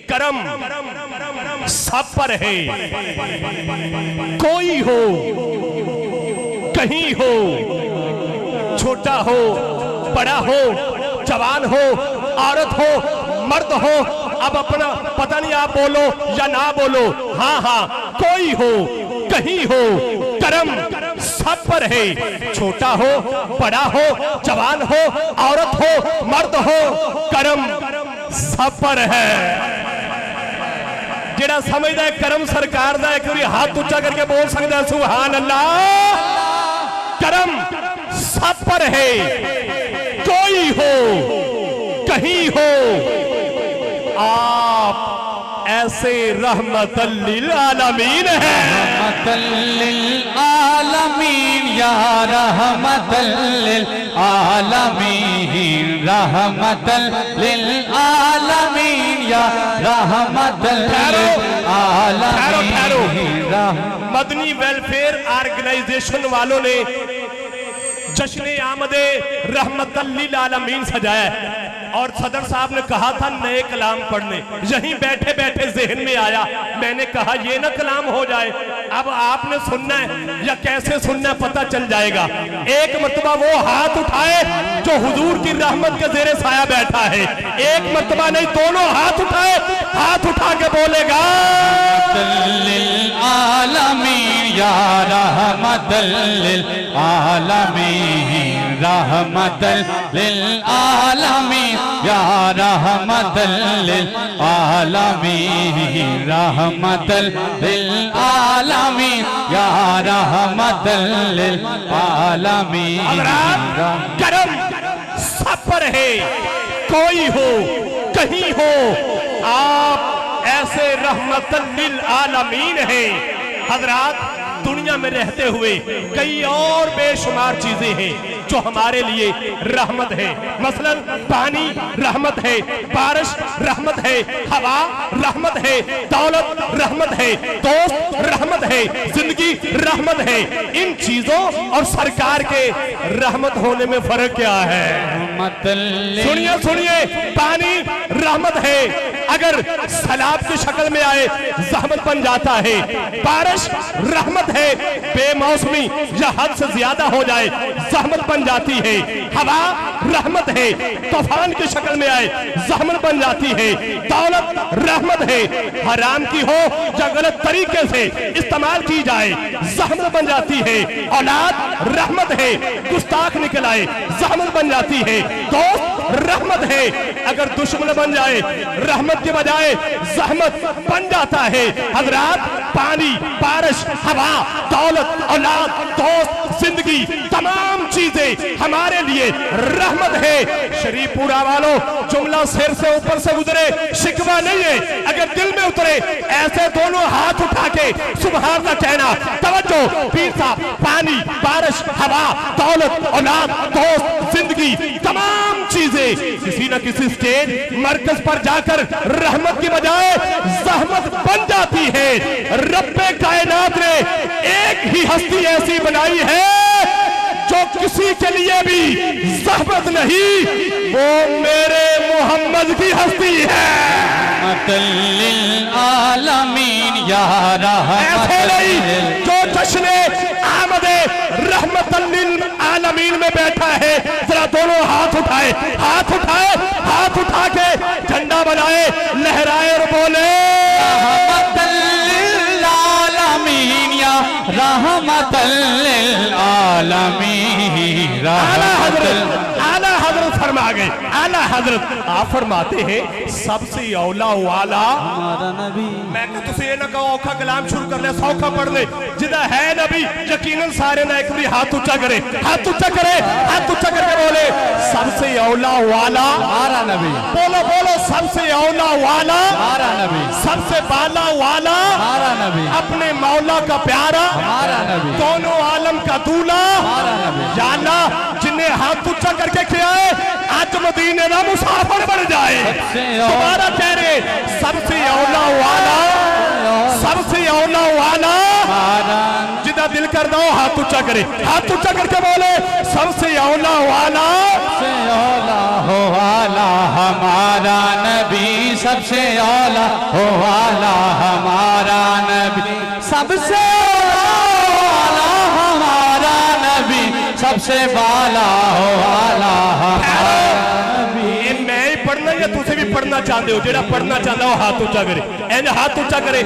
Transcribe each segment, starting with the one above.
करम सब पर है। कोई हो कहीं हो, छोटा हो बड़ा हो, जवान हो औरत हो मर्द हो, अब अपना पता नहीं आप बोलो या ना बोलो, हाँ हाँ कोई हो कहीं हो, करम सब पर है। छोटा हो बड़ा हो, जवान हो औरत हो मर्द हो, करम सब पर है। जेड़ा समझदा है करम सरकार दा, एक बारी हाथ ऊंचा करके बोल सकदा है सुभान अल्लाह। करम सब पर है। कोई हो कहीं हो, आप ऐसे रहमतल लिल आलमीन है। रहमतल लिल आलमीन या रहमतल लिल आलमीन, रहमतल लिल आलमीन या रहमतल लिल आलमीन। मदनी वेलफेयर ऑर्गेनाइजेशन वालों ने जश्न आमदे रहमतल लिल आलमीन सजाया और सदर साहब ने कहा था नए कलाम पढ़ने, यहीं बैठे बैठे जहन में आया, मैंने कहा ये ना कलाम हो जाए, अब आपने सुनना है या कैसे सुनना है पता चल जाएगा। एक मर्तबा वो हाथ उठाए जो हुजूर की रहमत के जेरे साया बैठा है, एक मर्तबा नहीं दोनों हाथ उठाए, हाथ उठा के बोलेगा लिल आलमीन या रहमतल लिल आलमीन, रहमतल लिल आलमीन या रहमतल लिल आलमीन, रहमतल लिल आलमीन या रहमतल लिल आलमीन। करम सब पर है। कोई हो कहीं हो, आप ऐसे रहमतल लिल आलमीन है। हजरात दुनिया में रहते हुए कई और बेशुमार चीजें हैं जो हमारे लिए रहमत है। मसलन पानी रहमत है, बारिश रहमत है, हवा रहमत है, दौलत रहमत है, दोस्त रहमत है, जिंदगी रहमत है। इन चीजों और सरकार के रहमत होने में फर्क क्या है? सुनिए सुनिए, पानी रहमत है, अगर सैलाब की शक्ल में आए जहमत बन जाता है। बारिश रहमत है, बेमौसमी या हद से ज्यादा हो जाए जहमत बन जाती है। हवा रहमत है, तूफान की शक्ल में आए जहमत बन जाती है। दौलत रहमत है, हराम की हो या गलत तरीके से इस्तेमाल की जाए जहमत बन जाती है। औलाद रहमत है, गुस्ताख निकल आए जहमत बन जाती है। दोस्त रहमत है, अगर दुश्मन बन जाए रहमत के बजाय जहमत बन जाता है। हजरात पानी, बारिश, हवा, दौलत, औलाद, दोस्त, जिंदगी, तमाम चीजें हमारे लिए रहमत है। शरीफपुरा वालों, जुमला सिर से ऊपर से गुजरे शिकवा नहीं है, अगर दिल में उतरे ऐसे दोनों हाथ उठा के सुभान अल्लाह कहना। तवज्जो पीर साहब, पानी, बारिश, हवा, दौलत, औलाद, दोस्त, जिंदगी, तमाम चीजें किसी न किसी स्टेज मरकज पर जाकर रहमत की बजाय जहमत बन जाती है। रब्बे कायनात ने एक ही हस्ती ऐसी बनाई है जो किसी के लिए भी जहमत नहीं, वो मेरे मोहम्मद की हस्ती है। आलमीन या ऐसे नहीं जो जश्न आमदे रहमतल लिल आलमीन में बैठा है, जरा दोनों हाथ उठाए, हाथ उठाए, हाथ उठा के झंडा बनाए, लहराए और बोले रहमतल लिल आलमीन या रहमतल लिल आलमीन। आला हजरत फरमा गए, आला हजरत आप फरमाते हैं सबसे औला वाला हमारा नबी। मैं कहा तुझे ये ना कहो औखा कलाम शुरू कर ले, सौखा पढ़ ले, जिदा है नबी यकीनन सारे ना एक बार हाथ ऊंचा करे, हाथ ऊंचा करे, हाथ ऊंचा करके बोले सबसे औला वाला हमारा नबी। बोलो बोलो सबसे औला वाला हमारा नबी, सबसे बाला वाला हमारा नबी, अपने मौला का प्यारा, हमारा नबी, दोनों आलम का दूल्हा, हमारा नबी। या अल्लाह जिन्हें हाथ ऊंचा करके किया है आज मदीने का मुसाफिर बन जाए। तुम्हारा कह रहे सबसे औला वाला, सबसे औला वाला, जिदा दिल कर दो हाथ ऊंचा करे, हाथ ऊंचा करके बोले सबसे औला वाला, हो आला हमारा नबी, सबसे आला हो आला हमारा नबी, सबसे आला हमारा नबी, सबसे बाला हो आला हमारा नबी। ये मैं ही पढ़ना या तुसे भी पढ़ना चाहते हो? जेड़ा पढ़ना चाहता हो हाथ ऊंचा करे, इंज हाथ ऊंचा करे।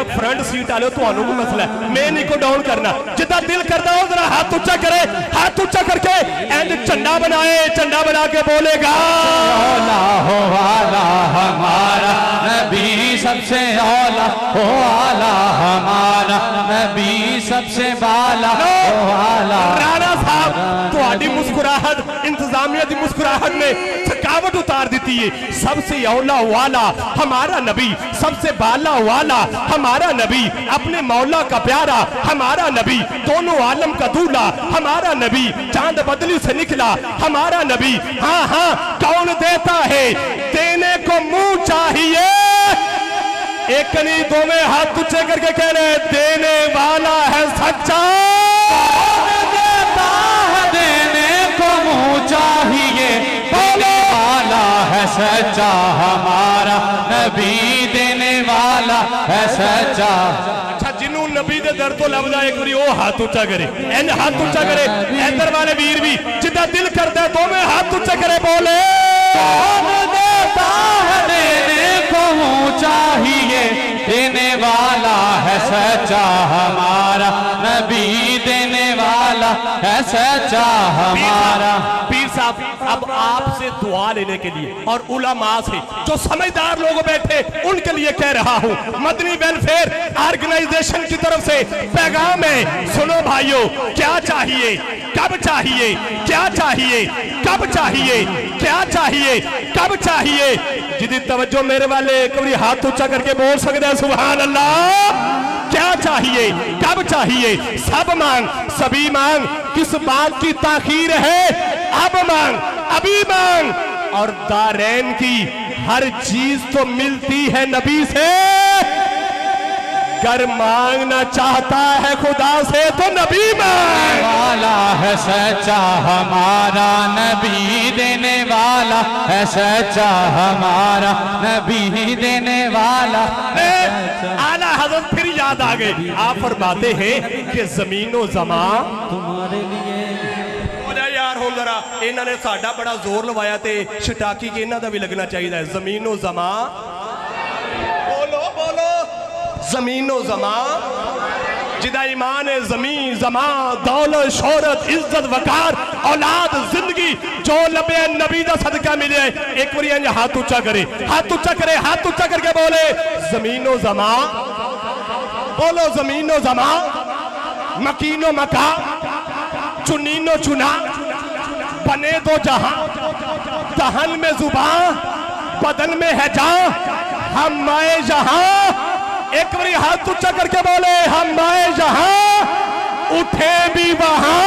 फ्रंट सीट वाले ਤੁਹਾਨੂੰ को मसला है, मैं नहीं को डाउन करना, जितना दिल करता हो जरा हाथ ऊंचा करे, हाथ ऊंचा करके इंज झंडा बनाए, झंडा बना के बोलेगा औला हो आला हमारा नबी, सबसे औला हो आला हमारा नबी, सबसे बाला हो आला। राणा साहब ਤੁਹਾਡੀ मुस्कुराहट इंतजामिया की मुस्कुराहट ने थकावट उतार दी है। सबसे औला वाला हमारा नबी, सबसे बाला वाला हमारा नबी, अपने मौला का प्यारा हमारा नबी, दोनों आलम का दूल्हा हमारा नबी, चांद बदली से निकला हमारा नबी। हाँ हाँ कौन देता है, देने को मुंह चाहिए। एक नहीं दो में हाथ ऊंचे करके कह रहे देने वाला है सच्चा, देता है देने को मुंह चाहिए, बोले वाला है सच्चा हमारा नबी, देने वाला है सच्चा। अच्छा जिन्हों नबी दे दर तो लभदा एक बारी वो हाथ ऊंचा करे, इंज हाथ ऊंचा करे। इधर वाले वीर भी जिदा दिल करता है दो में हाथ ऊंचा करे, बोले कौन देता है देने को मुंह चाहिए, देने वाला है सच्चा हमारा नबी, देने वाला है सच्चा हमारा। पीर साहब अब आपसे दुआ लेने के लिए और उलमा से जो समझदार लोग बैठे उनके लिए कह रहा हूं, मदनी वेलफेयर ऑर्गेनाइजेशन की तरफ से पैगाम है, सुनो भाइयों, क्या चाहिए, कब चाहिए, क्या चाहिए, कब चाहिए, क्या चाहिए, कब चाहिए। जिदी तवज्जो मेरे वाले एक बार हाथ ऊंचा करके बोल सकते हैं सुभान अल्लाह। क्या चाहिए, कब चाहिए, सब मांग, सभी मांग, किस बात की ताखीर है, अब मांग, अभी मांग। और दारैन की हर चीज तो मिलती है नबी से, कर मांगना चाहता है खुदा से तो नबी मांग। वाला है सच्चा हमारा नबी, देने वाला है सच्चा हमारा नबी, देने वाला। आला हजरत फिर याद आ गए, आप फरमाते हैं कि जमीनो जमा तुम्हारे लिए। यार हो जरा इन्होंने साडा बड़ा जोर लवाया ते छटाकी के इन्हों का भी लगना चाहिए। जमीनो जमा बोलो बोलो, जमीनो जमा जिदा ईमान है, जमीन जमा दौलत शोहरत इज्जत वकार औलाद जिंदगी जो लबे नबी दा सदका मिले। एक बार इंज हाथ ऊंचा करे, हाथ ऊंचा करे, हाथ ऊंचा करके बोले जमीनो जमा, बोलो जमीनो जमा, मकीनो मका, चुनीनो चुना, बने दो जहां, दहन में जुबान, बदन में है जान, हम आए जहां। एक बारी हाथ ऊंचा करके बोले हम आए जहां, उठे भी वहां।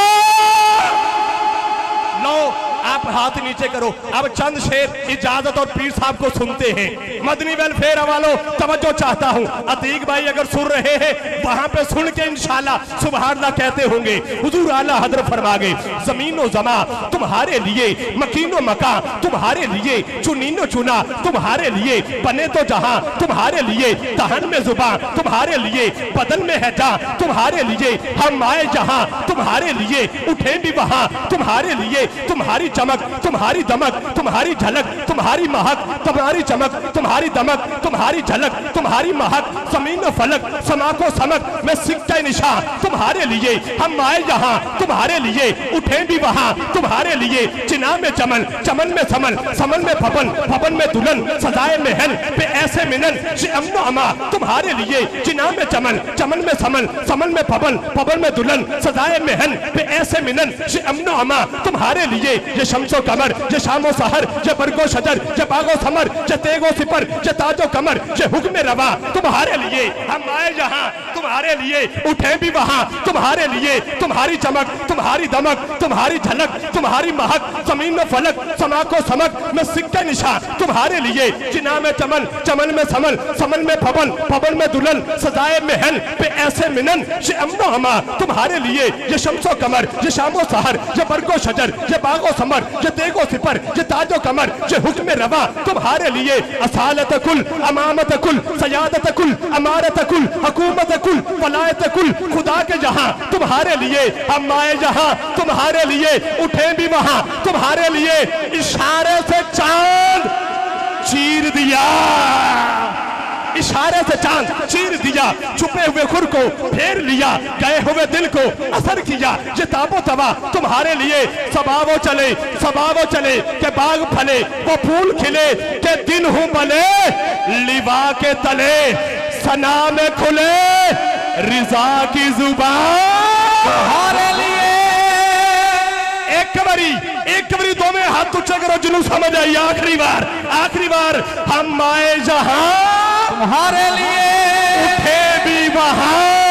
लो आप हाथ नीचे करो। अब चंद शेर इजाजत और पीर साहब को सुनते हैं। मदनी वेलफेयर वालों तवज्जो चाहता हूं, अतीक भाई अगर सुन रहे हैं वहां पे सुन के इंशाल्लाह सुभान अल्लाह कहते होंगे। हुजूर आला हजरत फरमा गए जमीनो जमा तुम्हारे लिए, मकीनो मका तुम्हारे लिए, चुनीनो चुना तुम्हारे लिए, बने तो जहां तुम्हारे लिए, दहन में जुबान तुम्हारे लिए, बदन में है जा तुम्हारे लिए, हम आए जहां तुम्हारे लिए, उठे भी वहां तुम्हारे लिए। तुम्हारी चमक तुम्हारी दमक तुम्हारी झलक तुम्हारी महक तुम्हारी चमक तुम्हारी दमक तुम्हारी झलक तुम्हारी महक, जमीन फलक समा को समक में सिक्का निशा तुम्हारे लिए, हम आए जहां तुम्हारे लिए, उठे भी वहां तुम्हारे लिए। चिना में चमन चमन में समन समन में फपन फपन में दुल्हन, सजाए महल पे ऐसे मिलन से अम्नो अमा तुम्हारे लिए। चिना में चमन चमन में समन समन में फपन फपन में दुल्हन, सजाए महल पे ऐसे मिलन से अम्नो अमा तुम्हारे लिए। ये शम्सो कमर ये शामो सहर ये बरगो शजर ये बागो समर ये तेगो सिपर ये ताजो कमर ये हुक्म रवा तुम्हारे लिए, हम आए जहां तुम्हारे लिए, उठे भी वहां तुम्हारे लिए। तुम्हारी चमक तुम्हारी दमक तुम्हारी झलक तुम्हारी महक, जमीन में फलक समा को समक में सिक्का निशा तुम्हारे लिए। चिना में चमन चमन में समन समन में फबन फबन में दुल्हन, सजाए महल पे ऐसे मिनन से अम्नो हमा तुम्हारे लिए। ये शम्सो कमर ये शामो सहर ये बरगो शजर ये बागो समर ये देगो सिपर, ये ताजो कमर, ये हुक्म रवा तुम्हारे लिए। असालत कुल, अमामत कुल, सयादत कुल, अमारत कुल, हुकूमत कुल, वलायत कुल, खुदा के जहां तुम्हारे लिए, हम आए जहां तुम्हारे लिए, उठे भी वहां तुम्हारे लिए। इशारे से चांद चीर दिया, इशारे से चांद चीर दिया, छुपे हुए खुर को फेर लिया, गए हुए दिल को असर किया। ये ताबो तवा तुम्हारे लिए, सबावो चले, सबावो चले के बाग फले, वो फूल खिले के दिन हूं बले, लिवा के तले सना में खुले रिजा की जुबान तुम्हारे लिए। एक कबरी दो में हाथ उच्चा करो, जुनून समझ आई। आखिरी बार हम आए जहां तुम्हारे लिए, उठे भी वहां।